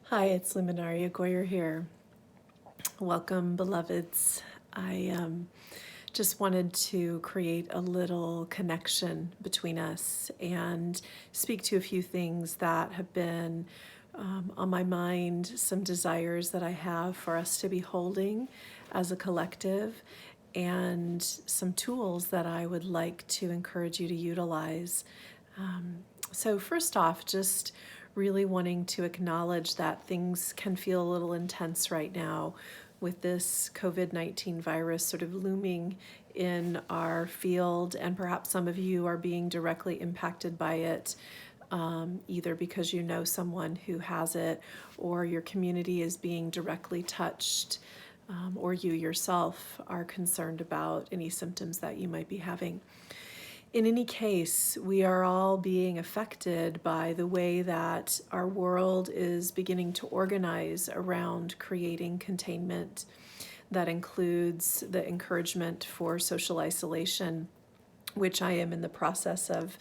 Hi, it's Luminaria Goyer here. Welcome, beloveds. I just wanted to create a little connection between us and speak to a few things that have been on my mind, some desires that I have for us to be holding as a collective, and some tools that I would like to encourage you to utilize. So, first off, just really wanting to acknowledge that things can feel a little intense right now with this COVID-19 virus sort of looming in our field, and perhaps some of you are being directly impacted by it. Either because you know someone who has it, or your community is being directly touched, or you yourself are concerned about any symptoms that you might be having. In any case, we are all being affected by the way that our world is beginning to organize around creating containment. That includes the encouragement for social isolation, which I am in the process of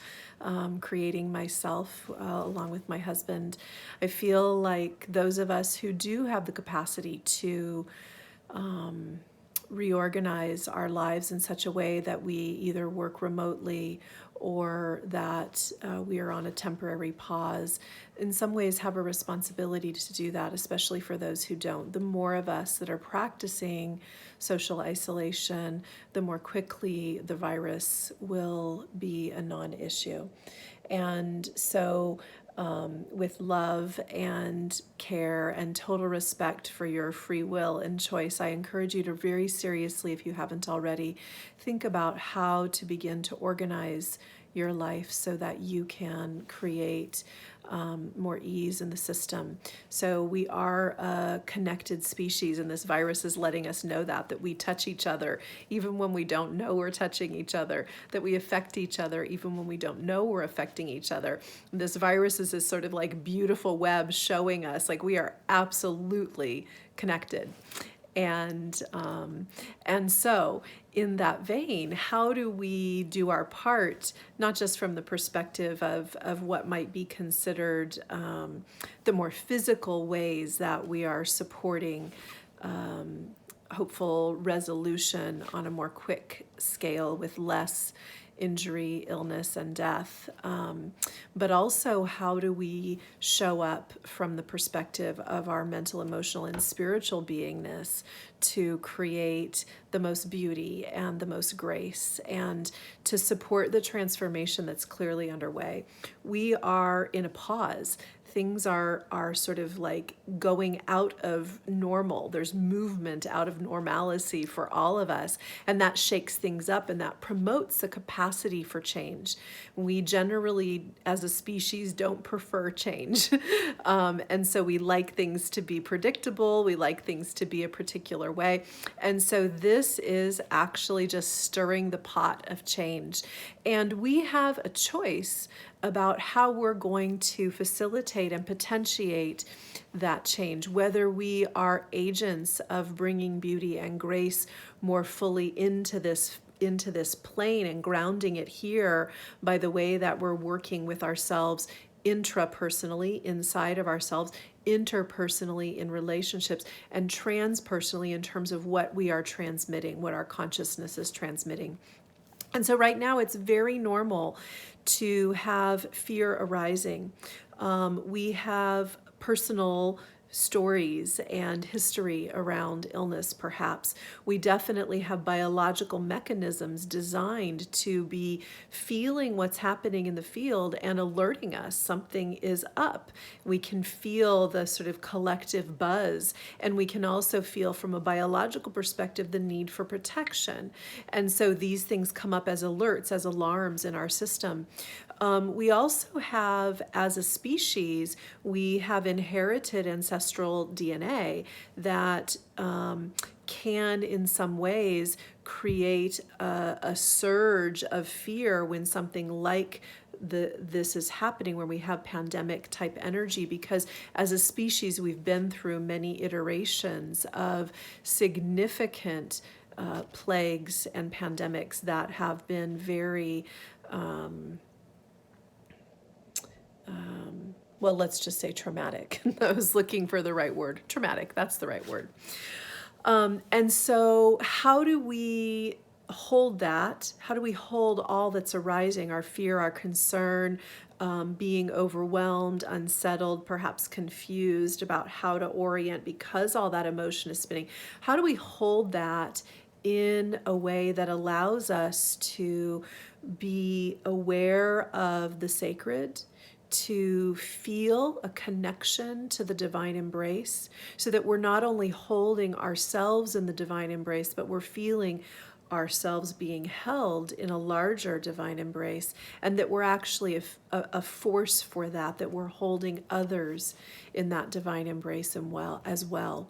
creating myself along with my husband. I feel like those of us who do have the capacity to reorganize our lives in such a way that we either work remotely or that we are on a temporary pause, in some ways have a responsibility to do that, especially for those who don't. The more of us that are practicing social isolation, the more quickly the virus will be a non-issue. And so with love and care and total respect for your free will and choice, I encourage you to very seriously, if you haven't already, think about how to begin to organize your life so that you can create more ease in the system. So we are a connected species, and this virus is letting us know that we touch each other even when we don't know we're touching each other, that we affect each other even when we don't know we're affecting each other. This virus is this sort of like beautiful web showing us like we are absolutely connected. And so in that vein, how do we do our part, not just from the perspective of what might be considered the more physical ways that we are supporting hopeful resolution on a more quick scale with less injury, illness, and death. But also, how do we show up from the perspective of our mental, emotional, and spiritual beingness to create the most beauty and the most grace and to support the transformation that's clearly underway? We are in a pause. Things are sort of like going out of normal. There's movement out of normalcy for all of us, and that shakes things up and that promotes the capacity for change. We generally, as a species, don't prefer change. And so we like things to be predictable. We like things to be a particular way. And so this is actually just stirring the pot of change. And we have a choice about how we're going to facilitate and potentiate that change, whether we are agents of bringing beauty and grace more fully into this plane and grounding it here by the way that we're working with ourselves intrapersonally inside of ourselves, interpersonally in relationships, and transpersonally in terms of what we are transmitting, what our consciousness is transmitting. And so right now it's very normal to have fear arising. We have personal stories and history around illness, perhaps. We definitely have biological mechanisms designed to be feeling what's happening in the field and alerting us something is up. We can feel the sort of collective buzz, and we can also feel from a biological perspective the need for protection. And so these things come up as alerts, as alarms in our system. We also have, as a species, we have inherited ancestral DNA that can, in some ways, create a surge of fear when something like this is happening, where we have pandemic type energy, because as a species we've been through many iterations of significant plagues and pandemics that have been very well, let's just say traumatic. I was looking for the right word. Traumatic, that's the right word. And so how do we hold that? How do we hold all that's arising, our fear, our concern, being overwhelmed, unsettled, perhaps confused about how to orient because all that emotion is spinning? How do we hold that in a way that allows us to be aware of the sacred, to feel a connection to the divine embrace, so that we're not only holding ourselves in the divine embrace, but we're feeling ourselves being held in a larger divine embrace, and that we're actually a force for that, that we're holding others in that divine embrace as well.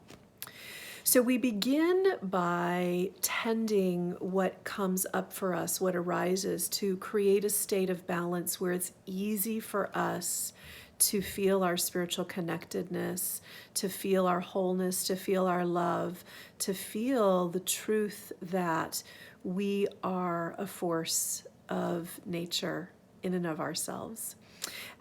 So we begin by tending what comes up for us, what arises, to create a state of balance where it's easy for us to feel our spiritual connectedness, to feel our wholeness, to feel our love, to feel the truth that we are a force of nature in and of ourselves.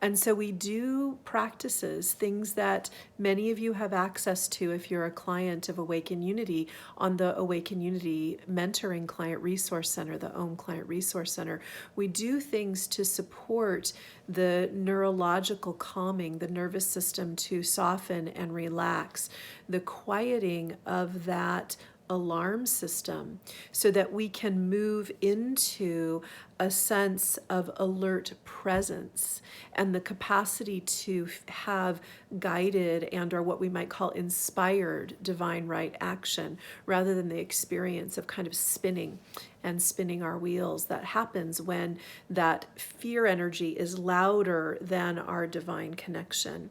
And so we do practices, things that many of you have access to if you're a client of Awaken Unity on the Awaken Unity Mentoring Client Resource Center, the OM Client Resource Center. We do things to support the neurological calming, the nervous system to soften and relax, the quieting of that alarm system, so that we can move into a sense of alert presence and the capacity to have guided and or what we might call inspired divine right action, rather than the experience of kind of spinning our wheels that happens when that fear energy is louder than our divine connection.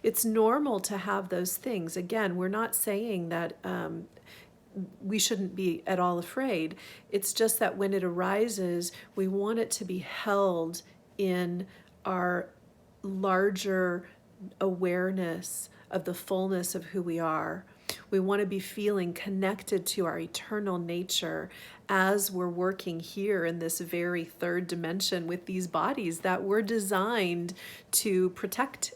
It's normal to have those things. Again, we're not saying that we shouldn't be at all afraid. It's just that when it arises, we want it to be held in our larger awareness of the fullness of who we are. We want to be feeling connected to our eternal nature as we're working here in this very third dimension with these bodies that were designed to protect.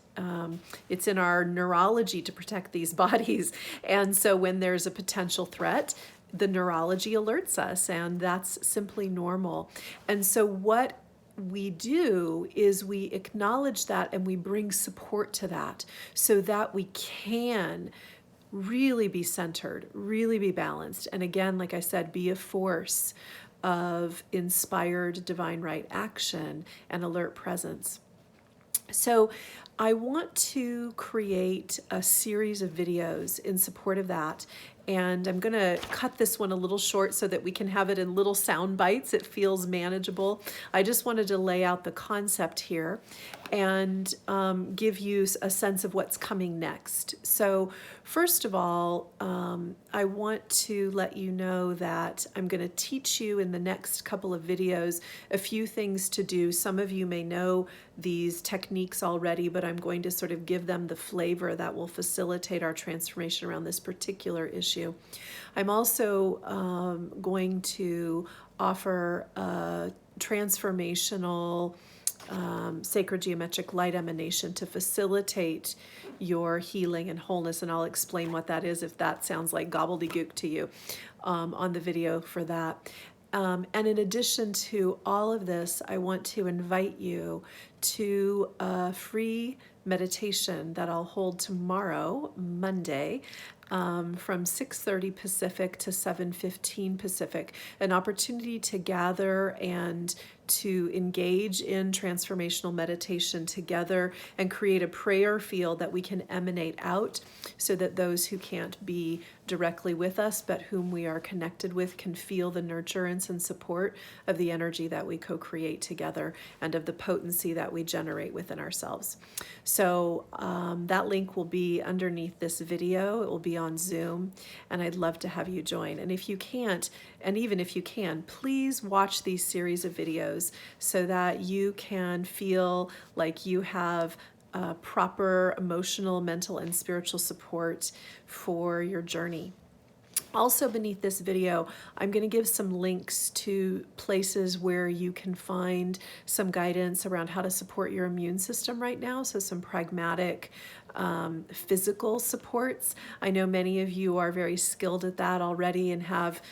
It's in our neurology to protect these bodies. And so when there's a potential threat, the neurology alerts us, and that's simply normal. And so what we do is we acknowledge that and we bring support to that so that we can really be centered, really be balanced. And again, like I said, be a force of inspired divine right action and alert presence. So I want to create a series of videos in support of that. And I'm going to cut this one a little short so that we can have it in little sound bites. It feels manageable. I just wanted to lay out the concept here and give you a sense of what's coming next. So first of all, I want to let you know that I'm going to teach you in the next couple of videos a few things to do. Some of you may know these techniques already, but I'm going to sort of give them the flavor that will facilitate our transformation around this particular issue. I'm also going to offer a transformational sacred geometric light emanation to facilitate your healing and wholeness, and I'll explain what that is if that sounds like gobbledygook to you on the video for that. And in addition to all of this, I want to invite you to a free meditation that I'll hold tomorrow, Monday, from 6:30 Pacific to 7:15 Pacific, an opportunity to gather and to engage in transformational meditation together and create a prayer field that we can emanate out so that those who can't be directly with us but whom we are connected with can feel the nurturance and support of the energy that we co-create together and of the potency that we generate within ourselves. So that link will be underneath this video. It will be on Zoom, and I'd love to have you join. And if you can't, and even if you can, please watch these series of videos so that you can feel like you have proper emotional, mental, and spiritual support for your journey. Also beneath this video, I'm going to give some links to places where you can find some guidance around how to support your immune system right now. So some pragmatic physical supports. I know many of you are very skilled at that already and have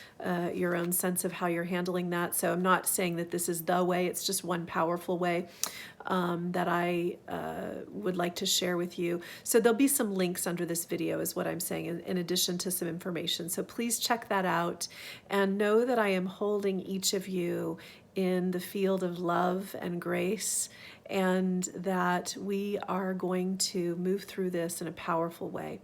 your own sense of how you're handling that. So I'm not saying that this is the way, it's just one powerful way that I would like to share with you. So there'll be some links under this video is what I'm saying, in addition to some information. So please check that out and know that I am holding each of you in the field of love and grace, and that we are going to move through this in a powerful way.